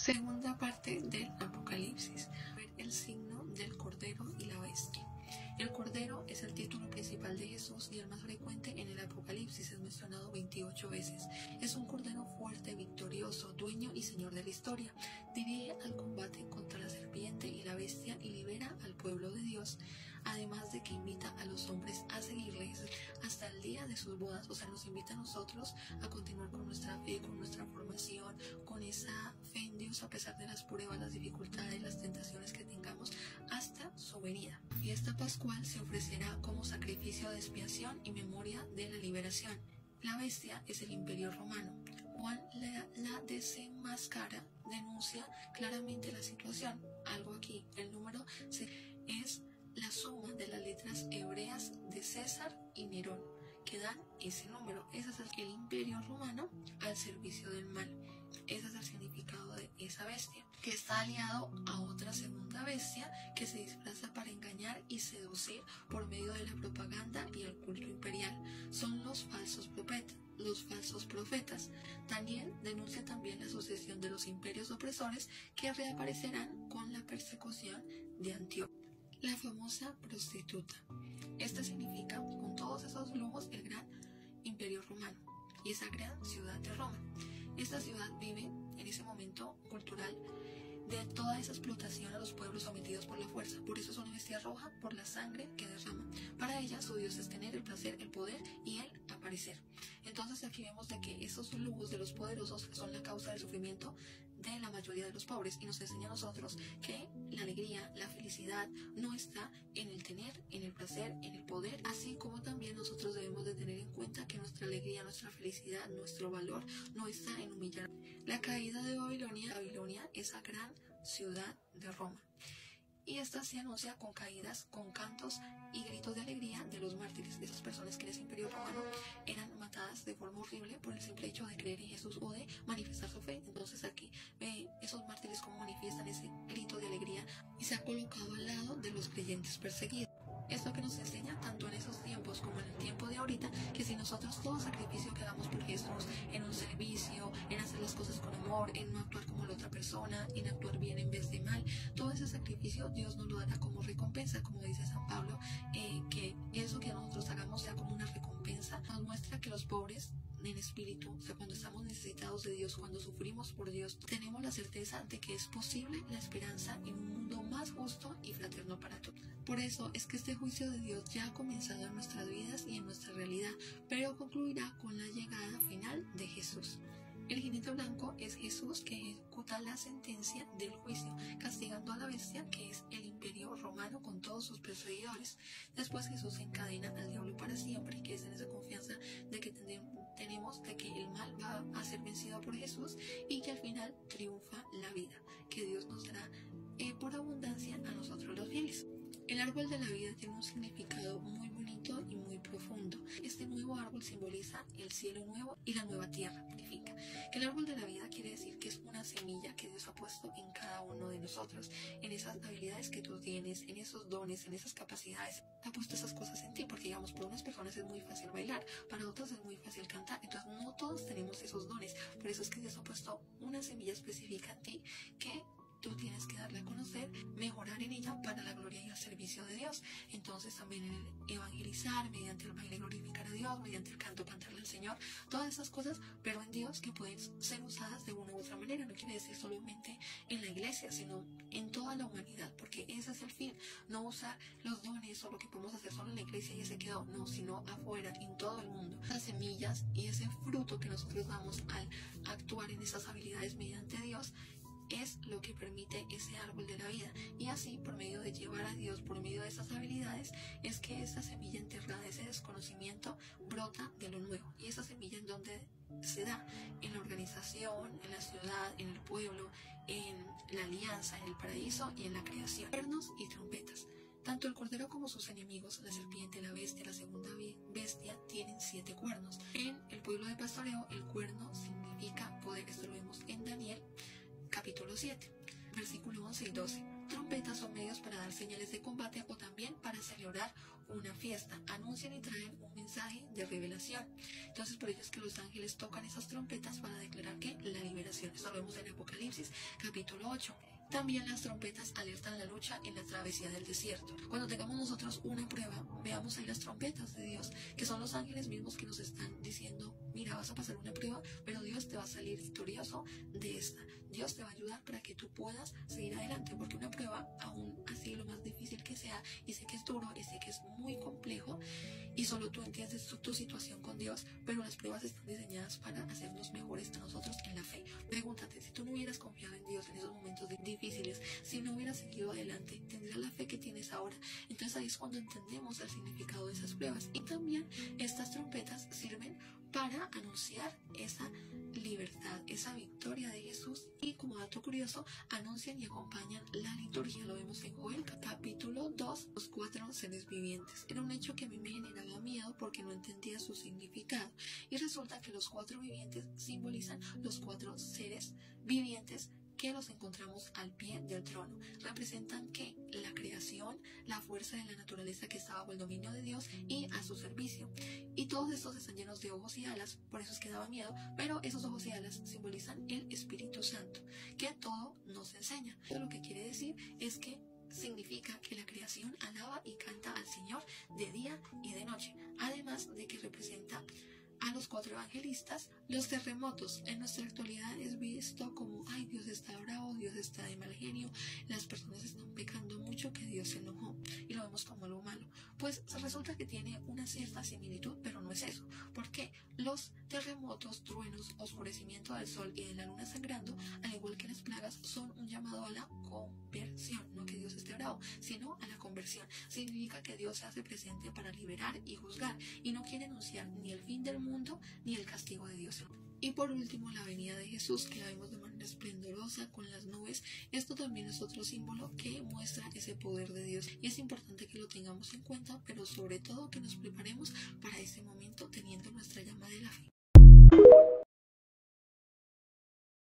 Segunda parte del Apocalipsis. Ver el signo del Cordero y la Bestia. El Cordero es el título principal de Jesús y el más frecuente en el Apocalipsis, es mencionado 28 veces. Es un Cordero fuerte, victorioso, dueño y señor de la historia. Dirige al combate contra la serpiente y la bestia y libera al pueblo de Dios, además de que invita a los hombres a seguirle hasta el día de sus bodas. O sea, nos invita a nosotros a continuar con nuestra fe, con nuestra formación, con esa fe en Dios a pesar de las pruebas, las dificultades, las tentaciones que tengamos hasta su venida. Fiesta pascual se ofrecerá como sacrificio de expiación y memoria de la liberación. La bestia es el Imperio Romano. Juan la desenmascara, denuncia claramente la situación. Algo aquí, el número es la suma de las letras hebreas de César y Nerón, que dan ese número. Ese es el Imperio Romano al servicio del mal. Ese es el significado de esa bestia, que está aliado a otra segunda bestia que se disfraza para engañar y seducir por medio de la propaganda y el culto imperial. Son los falsos profetas. Daniel denuncia también la sucesión de los imperios opresores que reaparecerán con la persecución de Antíoco. La famosa prostituta. Esta significa, con todos esos lujos, el gran Imperio Romano y esa gran ciudad de Roma. Esta ciudad vive en ese momento cultural de toda esa explotación a los pueblos sometidos por la fuerza. Por eso es una bestia roja, por la sangre que derrama. Para ella su Dios es tener el placer, el poder y el aparecer. Entonces aquí vemos de que esos lujos de los poderosos son la causa del sufrimiento de la mayoría de los pobres, y nos enseña a nosotros que la alegría, la felicidad no está en el tener, en el placer, en el poder, así como también nosotros debemos de tener en cuenta que nuestra alegría, nuestra felicidad, nuestro valor no está en humillar. La caída de Babilonia, esa gran ciudad de Roma. Y esta se anuncia con caídas, con cantos y gritos de alegría de los mártires, de esas personas que en ese imperio romano eran matadas de forma horrible por el simple hecho de creer en Jesús o de manifestar su fe. Entonces aquí ve esos mártires cómo manifiestan ese grito de alegría y se ha colocado al lado de los creyentes perseguidos. Esto que nos enseña tanto en esos tiempos como en el tiempo de ahorita, que si nosotros todo sacrificio que hagamos por Jesús, en un servicio, en hacer las cosas con amor, en no actuar como la otra persona, en actuar bien en vez de mal, todo ese sacrificio Dios nos lo dará como recompensa, como dice San Pablo, que eso que nosotros hagamos sea como una recompensa. Nos muestra que los pobres en espíritu, o sea, cuando estamos necesitados de Dios, cuando sufrimos por Dios, tenemos la certeza de que es posible la esperanza en un mundo más justo y fraterno para todos. Por eso es que este juicio de Dios ya ha comenzado en nuestras vidas y en nuestra realidad, pero concluirá con la llegada final de Jesús. El jinete blanco es Jesús, que ejecuta la sentencia del juicio, castigando a la bestia, que es el Imperio Romano con todos sus perseguidores. Después Jesús encadena al diablo para siempre, que es en esa confianza de que tenemos de que el mal va a ser vencido por Jesús y que al final triunfa la vida, que Dios nos dará por abundancia a nosotros los fieles. El árbol de la vida tiene un significado muy bonito y muy profundo. Este nuevo árbol simboliza el cielo nuevo y la nueva tierra. Significa que el árbol de la vida quiere decir que es una semilla que Dios ha puesto en cada uno de nosotros, en esas habilidades que tú tienes, en esos dones, en esas capacidades. Ha puesto esas cosas en ti, porque digamos, para unas personas es muy fácil bailar, para otras es muy fácil cantar, entonces no todos tenemos esos dones. Por eso es que Dios ha puesto una semilla específica en ti que tú tienes que darle a conocer, mejorar en ella para la gloria y el servicio de Dios. Entonces también en el evangelizar, mediante el baile glorificar a Dios, mediante el canto cantarle al Señor, todas esas cosas, pero en Dios, que pueden ser usadas de una u otra manera. No quiere decir solamente en la iglesia, sino en toda la humanidad, porque ese es el fin, no usar los dones o lo que podemos hacer solo en la iglesia y se quedó, no, sino afuera, en todo el mundo. Las semillas y ese fruto que nosotros damos al actuar en esas habilidades mediante Dios es lo que permite ese árbol de la vida. Y así, por medio de llevar a Dios, por medio de esas habilidades, es que esa semilla enterrada, ese desconocimiento, brota de lo nuevo. Y esa semilla en donde se da, en la organización, en la ciudad, en el pueblo, en la alianza, en el paraíso y en la creación. Cuernos y trompetas. Tanto el cordero como sus enemigos, la serpiente, la bestia, la segunda bestia, tienen 7 cuernos. En el pueblo de pastoreo, el cuerno significa poder. Esto lo vemos en Daniel capítulo 7, versículo 11 y 12. trompetas son medios para dar señales de combate o también para celebrar una fiesta. Anuncian y traen un mensaje de revelación. Entonces por ello es que los ángeles tocan esas trompetas para declarar que la liberación. Eso lo vemos en Apocalipsis capítulo 8. También las trompetas alertan la lucha en la travesía del desierto. Cuando tengamos nosotros una prueba, veamos ahí las trompetas de Dios, que son los ángeles mismos que nos están diciendo, mira, vas a pasar una prueba, pero Dios te va a salir victorioso de esta. Dios te va a ayudar para que tú puedas seguir adelante, porque una prueba, aún así lo más difícil que sea, y sé que es duro, y sé que es muy complejo, y solo tú entiendes tu situación con Dios, pero las pruebas están diseñadas para hacernos mejores a nosotros en la fe. Pregúntate, si tú no hubieras confiado en Dios en esos momentos difíciles, si no hubieras seguido adelante, ¿tendrías la fe que tienes ahora? Entonces ahí es cuando entendemos el significado de esas pruebas. Y también estas trompetas sirven para anunciar esa libertad, esa victoria de Jesús, y como dato curioso, anuncian y acompañan la liturgia. Lo vemos en Joel capítulo 2, los 4 seres vivientes. Era un hecho que a mí me generaba miedo porque no entendía su significado, y resulta que los 4 vivientes simbolizan los 4 seres vivientes que los encontramos al pie del trono. Representan que la creación, la fuerza de la naturaleza que está bajo el dominio de Dios y a su servicio. Y todos estos están llenos de ojos y alas, por eso es que daba miedo, pero esos ojos y alas simbolizan el Espíritu Santo, que todo nos enseña. Eso lo que quiere decir es que significa que la creación alaba y canta al Señor de día y de noche, además de que representa a los 4 evangelistas. Los terremotos en nuestra actualidad es visto como, ay, Dios está bravo, Dios está de mal genio, las personas están pecando mucho, que Dios se enojó, y lo vemos como algo malo. Pues resulta que tiene una cierta similitud, pero no es eso. Porque los terremotos, truenos, oscurecimiento del sol y de la luna sangrando, al igual que las plagas, son un llamado a la conversión. No que Dios esté bravo, sino a la conversión. Significa que Dios se hace presente para liberar y juzgar, y no quiere anunciar ni el fin del mundo ni el castigo de Dios. Y por último, la venida de Jesús, que la vemos de manera esplendorosa con las nubes. Esto también es otro símbolo que muestra ese poder de Dios, y es importante que lo tengamos en cuenta, pero sobre todo que nos preparemos para ese momento teniendo nuestra llama de